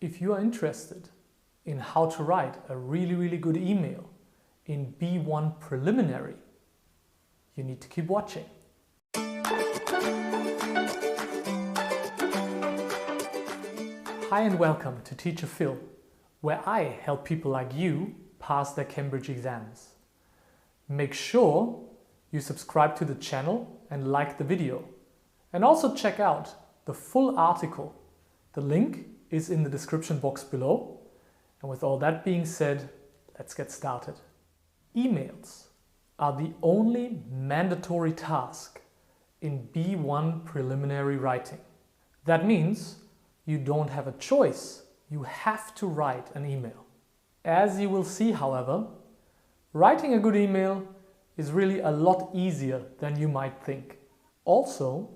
If you are interested in how to write a really good email in B1 Preliminary, you need to keep watching. Hi and welcome to Teacher Phil, where I help people like you pass their Cambridge exams. Make sure you subscribe to the channel and like the video, and also check out the full article. The link is in the description box below. And with all that being said, let's get started. Emails are the only mandatory task in B1 Preliminary writing. That means you don't have a choice. You have to write an email. As you will see, however, writing a good email is really a lot easier than you might think. Also,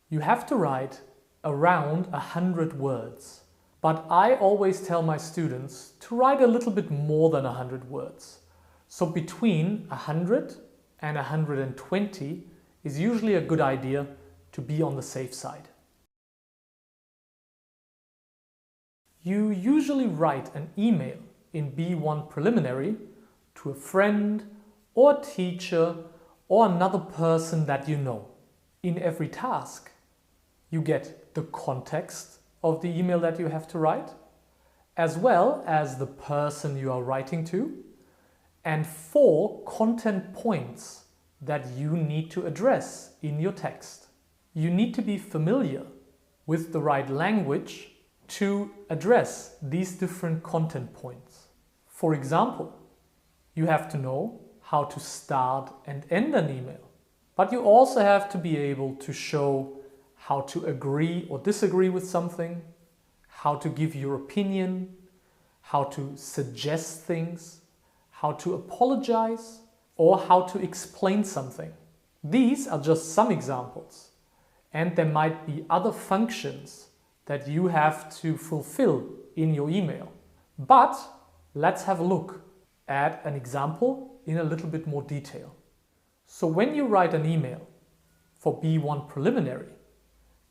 you have to write around 100 words. But I always tell my students to write a little bit more than 100 words. So between 100 and 120 is usually a good idea to be on the safe side. You usually write an email in B1 Preliminary to a friend or a teacher or another person that you know. In every task, you get the context of the email that you have to write, as well as the person you are writing to, and 4 content points that you need to address in your text. You need to be familiar with the right language to address these different content points. For example, you have to know how to start and end an email, but you also have to be able to show how to agree or disagree with something, how to give your opinion, how to suggest things, how to apologize, or how to explain something. These are just some examples, and there might be other functions that you have to fulfill in your email. But let's have a look at an example in a little bit more detail. So when you write an email for B1 Preliminary,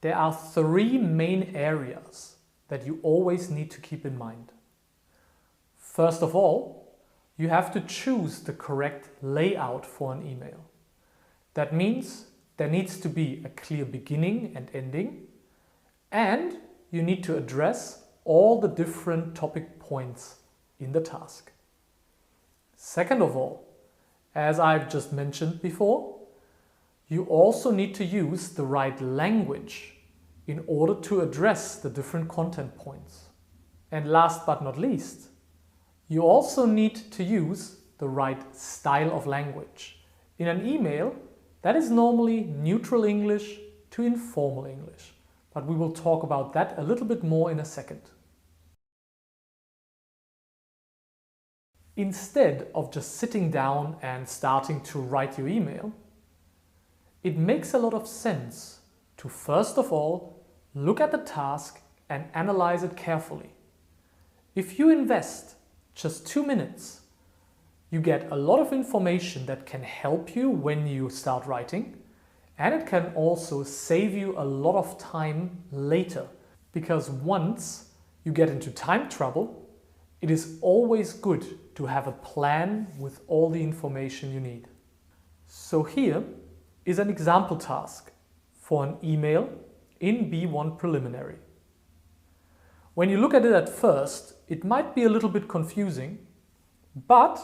there are 3 main areas that you always need to keep in mind. First of all, you have to choose the correct layout for an email. That means there needs to be a clear beginning and ending, and you need to address all the different topic points in the task. Second of all, as I've just mentioned before, you also need to use the right language in order to address the different content points. And last but not least, you also need to use the right style of language. In an email, that is normally neutral English to informal English, but we will talk about that a little bit more in a second. Instead of just sitting down and starting to write your email, it makes a lot of sense to first of all look at the task and analyze it carefully. If you invest just 2 minutes, you get a lot of information that can help you when you start writing, and it can also save you a lot of time later, because once you get into time trouble, it is always good to have a plan with all the information you need. So here is an example task for an email in B1 Preliminary. When you look at it at first, it might be a little bit confusing, but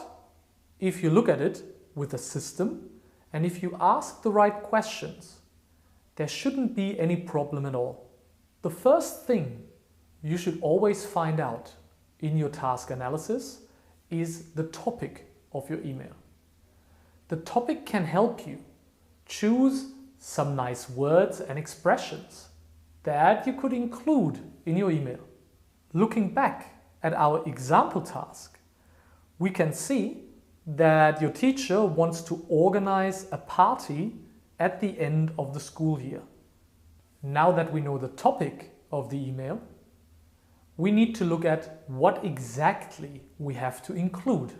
if you look at it with a system and if you ask the right questions, there shouldn't be any problem at all. The first thing you should always find out in your task analysis is the topic of your email. The topic can help you choose some nice words and expressions that you could include in your email. Looking back at our example task, we can see that your teacher wants to organize a party at the end of the school year. Now that we know the topic of the email, we need to look at what exactly we have to include.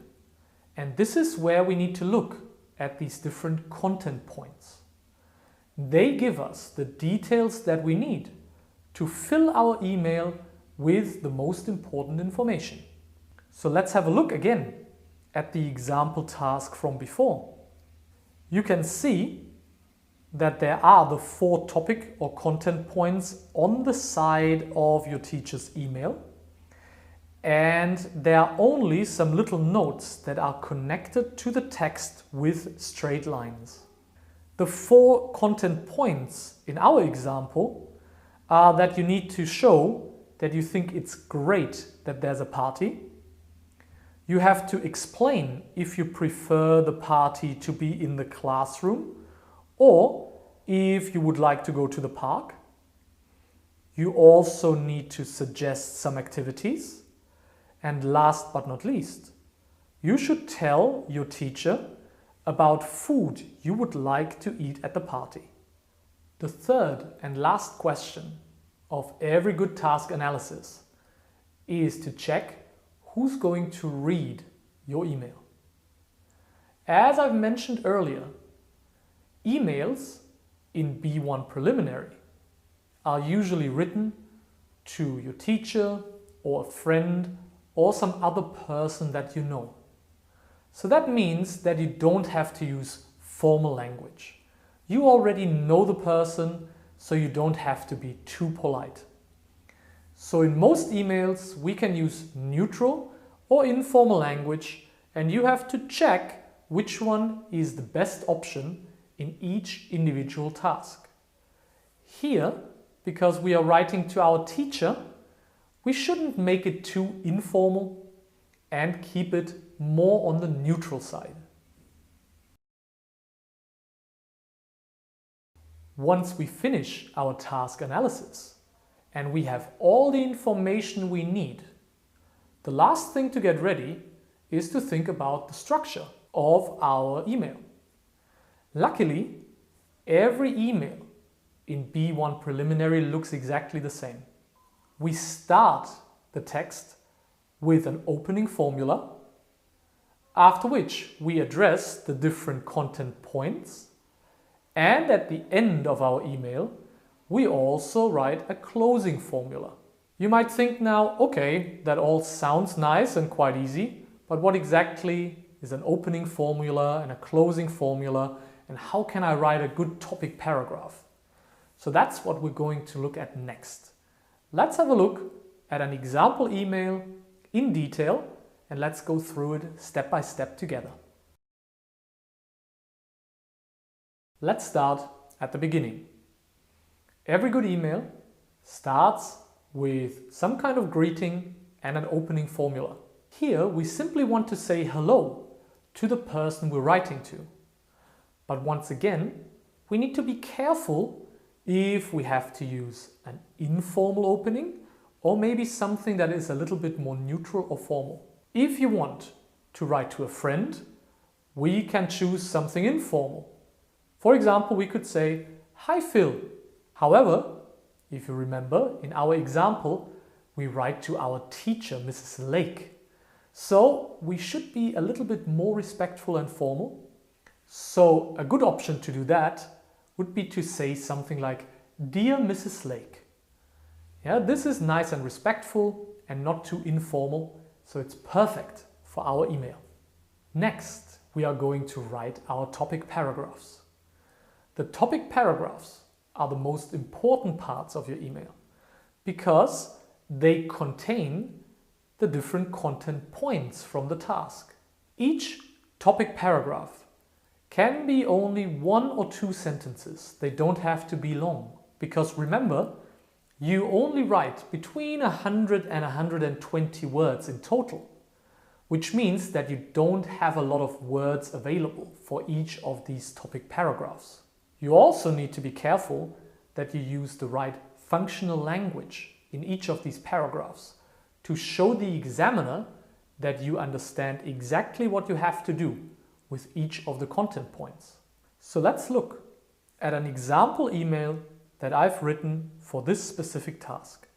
And this is where we need to look at these different content points. They give us the details that we need to fill our email with the most important information. So let's have a look again at the example task from before. You can see that there are the 4 topic or content points on the side of your teacher's email, and there are only some little notes that are connected to the text with straight lines. The 4 content points in our example are that you need to show that you think it's great that there's a party. You have to explain if you prefer the party to be in the classroom or if you would like to go to the park. You also need to suggest some activities. And last but not least, you should tell your teacher about food you would like to eat at the party. The third and last question of every good task analysis is to check who's going to read your email. As I've mentioned earlier, emails in B1 preliminary are usually written to your teacher or a friend or some other person that you know. So that means that you don't have to use formal language. You already know the person, so you don't have to be too polite. So in most emails, we can use neutral or informal language, and you have to check which one is the best option in each individual task. Here, because we are writing to our teacher, we shouldn't make it too informal and keep it more on the neutral side. Once we finish our task analysis and we have all the information we need, the last thing to get ready is to think about the structure of our email. Luckily, every email in B1 preliminary looks exactly the same. We start the text with an opening formula, after which we address the different content points, and at the end of our email, we also write a closing formula. You might think now, okay, that all sounds nice and quite easy, but what exactly is an opening formula and a closing formula, and how can I write a good topic paragraph? So that's what we're going to look at next. Let's have a look at an example email in detail and let's go through it step by step together. Let's start at the beginning. Every good email starts with some kind of greeting and an opening formula. Here we simply want to say hello to the person we're writing to. But once again, we need to be careful if we have to use an informal opening or maybe something that is a little bit more neutral or formal. If you want to write to a friend, we can choose something informal. For example, we could say, "Hi Phil." However, if you remember, in our example, we write to our teacher, Mrs. Lake. So we should be a little bit more respectful and formal. So a good option to do that would be to say something like, "Dear Mrs. Lake." Yeah, this is nice and respectful and not too informal, so it's perfect for our email. Next, we are going to write our topic paragraphs. The topic paragraphs are the most important parts of your email because they contain the different content points from the task. Each topic paragraph can be only 1 or 2 sentences. They don't have to be long because remember, you only write between 100 and 120 words in total, which means that you don't have a lot of words available for each of these topic paragraphs. You also need to be careful that you use the right functional language in each of these paragraphs to show the examiner that you understand exactly what you have to do with each of the content points. So let's look at an example email that I've written for this specific task.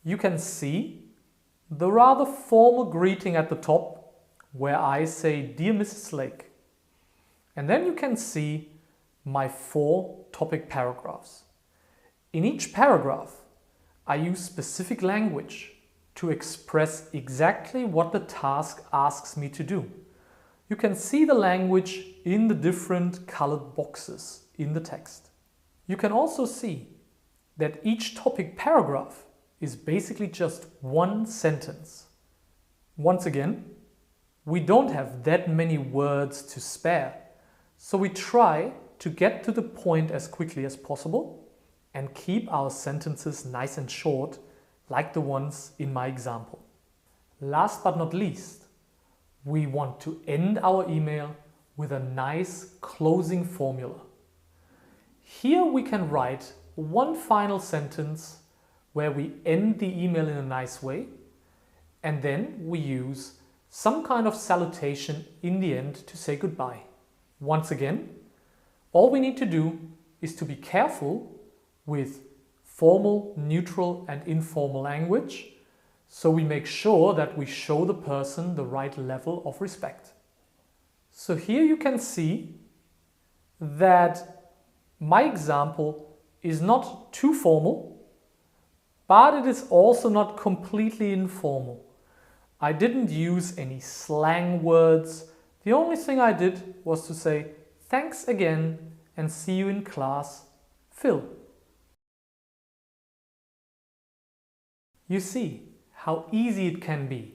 You can see the rather formal greeting at the top where I say, "Dear Mrs. Lake." And then you can see my 4 topic paragraphs. In each paragraph, I use specific language to express exactly what the task asks me to do. You can see the language in the different colored boxes in the text. You can also see that each topic paragraph is basically just one sentence. Once again, we don't have that many words to spare, so we try to get to the point as quickly as possible and keep our sentences nice and short, like the ones in my example. Last but not least, we want to end our email with a nice closing formula. Here we can write one final sentence where we end the email in a nice way, and then we use some kind of salutation in the end to say goodbye. Once again, all we need to do is to be careful with formal, neutral and informal language, so we make sure that we show the person the right level of respect. So here you can see that my example is not too formal, but it is also not completely informal. I didn't use any slang words. The only thing I did was to say thanks again and see you in class, Phil. You see how easy it can be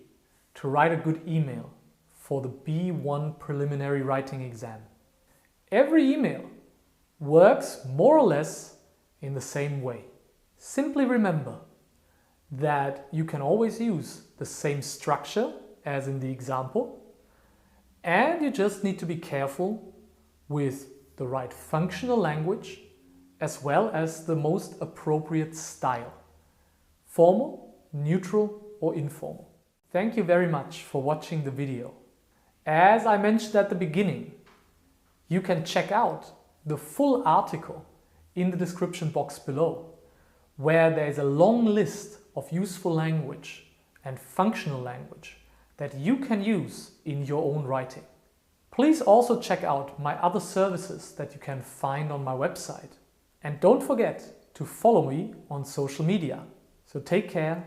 to write a good email for the B1 preliminary writing exam. Every email works more or less in the same way. Simply remember that you can always use the same structure as in the example, and you just need to be careful with the right functional language as well as the most appropriate style: formal, neutral or informal. Thank you very much for watching the video. As I mentioned at the beginning, you can check out the full article in the description box below, where there is a long list of useful language and functional language that you can use in your own writing. Please also check out my other services that you can find on my website. And don't forget to follow me on social media. So take care,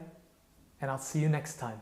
and I'll see you next time.